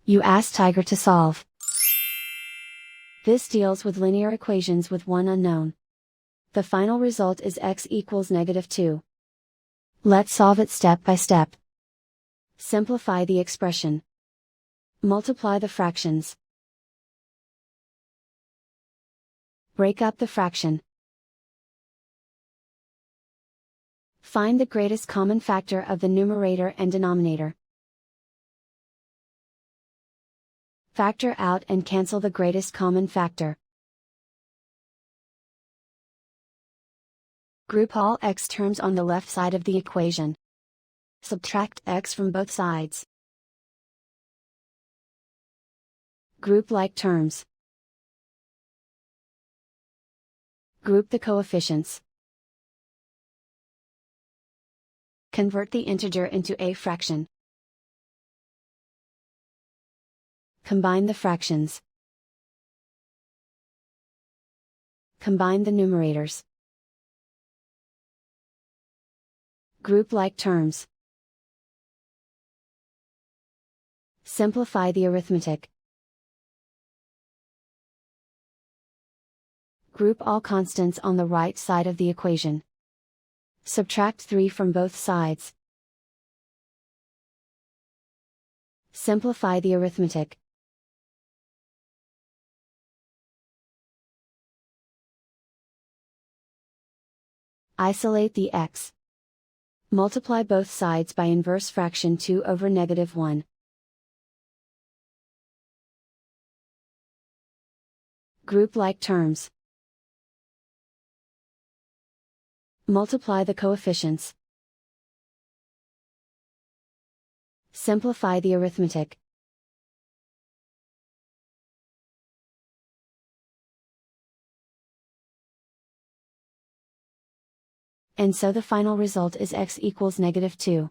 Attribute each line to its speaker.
Speaker 1: You ask Tiger to solve. This deals with linear equations with one unknown. The final result is x equals -2. Let's solve it step by step. Simplify the expression. Multiply the fractions. Break up the fraction. Find the greatest common factor of the numerator and denominator. Factor out and cancel the greatest common factor. Group all x terms on the left side of the equation. Subtract x from both sides. Group like terms. Group the coefficients. Convert the integer into a fraction. Combine the fractions. Combine the numerators. Group like terms. Simplify the arithmetic. Group all constants on the right side of the equation. Subtract 3 from both sides. Simplify the arithmetic. Isolate the x. Multiply both sides by inverse fraction 2 over -1. Group like terms. Multiply the coefficients. Simplify the arithmetic. And so the final result is x equals -2.